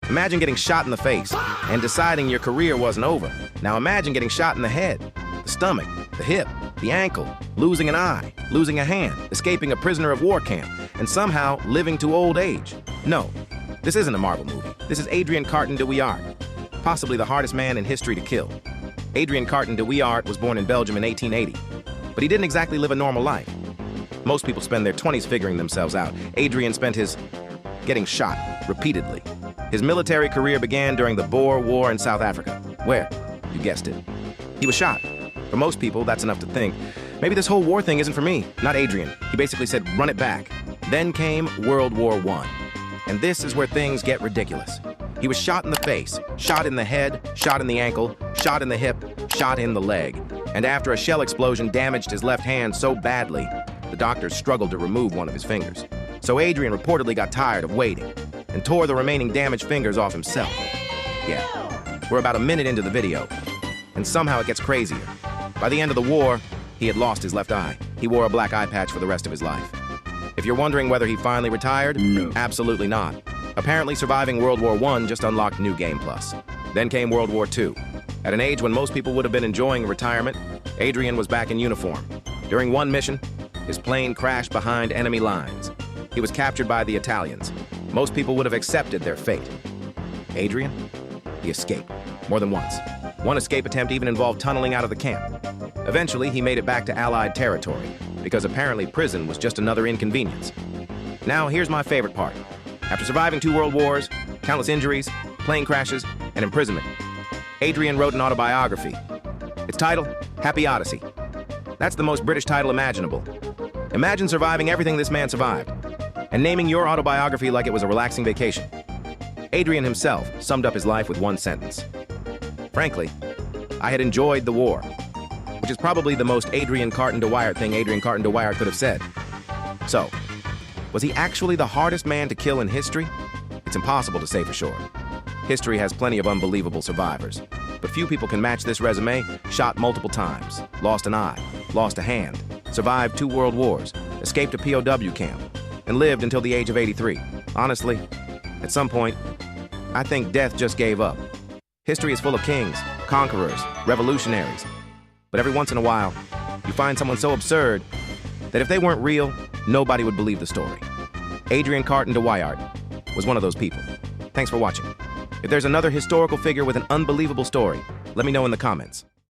Imagine getting shot in the face and deciding your career wasn't over. Now imagine getting shot in the head, the stomach, the hip, the ankle, losing an eye, losing a hand, escaping a prisoner of war camp, and somehow living to old age. No, this isn't a Marvel movie. This is Adrian Carton de Wiart, possibly the hardest man in history to kill. Adrian Carton de Wiart was born in Belgium in 1880, but he didn't exactly live a normal life. Most people spend their 20s figuring themselves out. Adrian spent his getting shot repeatedly. His military career began during the Boer War in South Africa, where, you guessed it, he was shot. For most people, that's enough to think, maybe this whole war thing isn't for me. Not Adrian. He basically said, run it back. Then came World War I. And this is where things get ridiculous. He was shot in the face, shot in the head, shot in the ankle, shot in the hip, shot in the leg. And after a shell explosion damaged his left hand so badly, the doctors struggled to remove one of his fingers. So Adrian reportedly got tired of waiting and tore the remaining damaged fingers off himself. Yeah, we're about a minute into the video, and somehow it gets crazier. By the end of the war, he had lost his left eye. He wore a black eye patch for the rest of his life. If you're wondering whether he finally retired, no, absolutely not. Apparently surviving World War I just unlocked new Game Plus. Then came World War II. At an age when most people would have been enjoying retirement, Adrian was back in uniform. During one mission, his plane crashed behind enemy lines. He was captured by the Italians. Most people would have accepted their fate. Adrian, he escaped, more than once. One escape attempt even involved tunneling out of the camp. Eventually, he made it back to Allied territory, because apparently prison was just another inconvenience. Now, here's my favorite part. After surviving 2 world wars, countless injuries, plane crashes, and imprisonment, Adrian wrote an autobiography. Its title, Happy Odyssey. That's the most British title imaginable. Imagine surviving everything this man survived, and naming your autobiography like it was a relaxing vacation. Adrian himself summed up his life with one sentence. Frankly, I had enjoyed the war, which is probably the most Adrian Carton de Wiart thing Adrian Carton de Wiart could have said. So, was he actually the hardest man to kill in history? It's impossible to say for sure. History has plenty of unbelievable survivors, but few people can match this resume. Shot multiple times, lost an eye, lost a hand, survived 2 world wars, escaped a POW camp, and lived until the age of 83. Honestly, at some point, I think death just gave up. History is full of kings, conquerors, revolutionaries. But every once in a while, you find someone so absurd that if they weren't real, nobody would believe the story. Adrian Carton de Wiart was one of those people. Thanks for watching. If there's another historical figure with an unbelievable story, let me know in the comments.